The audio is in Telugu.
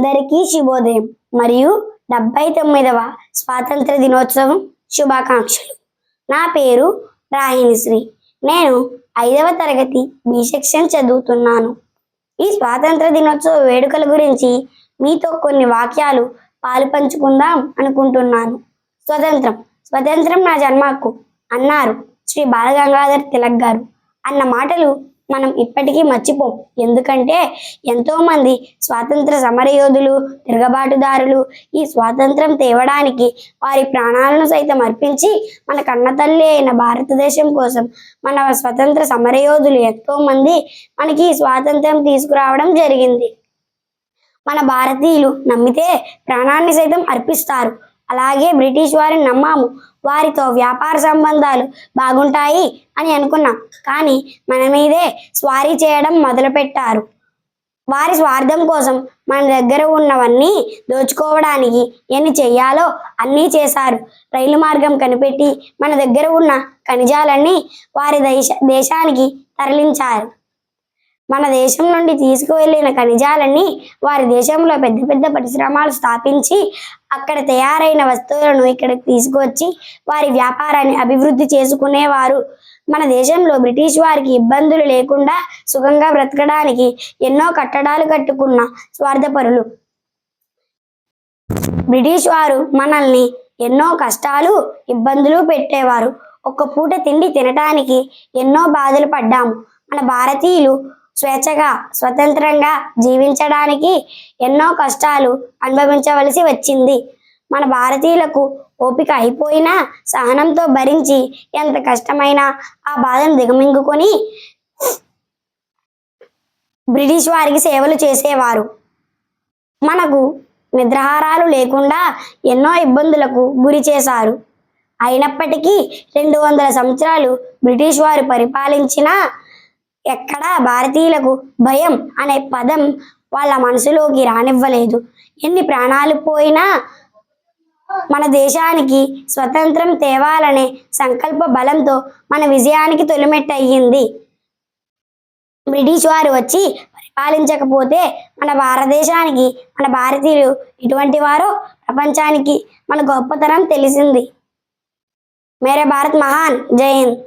అందరికీ శుభోదయం మరియు 79వ స్వాతంత్ర దినోత్సవం శుభాకాంక్షలు. నా పేరు రాహిణిశ్రీ. నేను 5వ తరగతి బి సెక్షన్ చదువుతున్నాను. ఈ స్వాతంత్ర దినోత్సవ వేడుకల గురించి మీతో కొన్ని వాక్యాలు పాలుపంచుకుందాం అనుకుంటున్నాను. స్వతంత్రం నా జన్మకు అన్నారు శ్రీ బాలగంగాధర్ తిలక్ గారు అన్న మాటలు మనం ఇప్పటికీ మర్చిపోం. ఎందుకంటే ఎంతోమంది స్వాతంత్ర సమరయోధులు, తిరగబాటుదారులు ఈ స్వాతంత్రం తేవడానికి వారి ప్రాణాలను సైతం అర్పించి మన కన్నతల్లి అయిన భారతదేశం కోసం మన స్వతంత్ర సమరయోధులు ఎంతోమంది మనకి స్వాతంత్రం తీసుకురావడం జరిగింది. మన భారతీయులు నమ్మితే ప్రాణాన్ని సైతం అర్పిస్తారు. అలాగే బ్రిటిష్ వారిని నమ్మాము, వారితో వ్యాపార సంబంధాలు బాగుంటాయి అని అనుకున్నాం. కానీ మన మీదే స్వారీ చేయడం మొదలుపెట్టారు. వారి స్వార్థం కోసం మన దగ్గర ఉన్నవన్నీ దోచుకోవడానికి ఎన్ని చెయ్యాలో అన్నీ చేశారు. రైలు మార్గం కనిపెట్టి మన దగ్గర ఉన్న ఖనిజాలన్నీ వారి దేశానికి తరలించారు. మన దేశం నుండి తీసుకువెళ్ళిన ఖనిజాలన్నీ వారి దేశంలో పెద్ద పెద్ద పరిశ్రమలు స్థాపించి అక్కడ తయారైన వస్తువులను ఇక్కడికి తీసుకువచ్చి వారి వ్యాపారాన్ని అభివృద్ధి చేసుకునేవారు. మన దేశంలో బ్రిటిష్ వారికి ఇబ్బందులు లేకుండా సుఖంగా బ్రతకడానికి ఎన్నో కట్టడాలు కట్టుకున్న స్వార్థపరులు. బ్రిటిష్ వారు మనల్ని ఎన్నో కష్టాలు, ఇబ్బందులు పెట్టేవారు. ఒక్క పూట తిండి తినటానికి ఎన్నో బాధలు పడ్డాము. మన భారతీయులు స్వేచ్ఛగా, స్వతంత్రంగా జీవించడానికి ఎన్నో కష్టాలు అనుభవించవలసి వచ్చింది. మన భారతీయులకు ఓపిక అయిపోయినా సహనంతో భరించి ఎంత కష్టమైనా ఆ బాధను దిగమింగుకొని బ్రిటిష్ వారికి సేవలు చేసేవారు. మనకు నిద్రాహారాలు లేకుండా ఎన్నో ఇబ్బందులకు గురి చేశారు. అయినప్పటికీ 200 సంవత్సరాలు బ్రిటిష్ వారు పరిపాలించిన ఎక్కడా భారతీయులకు భయం అనే పదం వాళ్ళ మనసులోకి రానివ్వలేదు. ఎన్ని ప్రాణాలు పోయినా మన దేశానికి స్వతంత్రం తేవాలనే సంకల్ప బలంతో మన విజయానికి తొలిమెట్టయింది. బ్రిటిష్ వారు వచ్చి పరిపాలించకపోతే మన భారతదేశానికి మన భారతీయులు ఎటువంటి వారో ప్రపంచానికి మన గొప్పతనం తెలిసింది. మేరే భారత్ మహాన్. జై హింద్.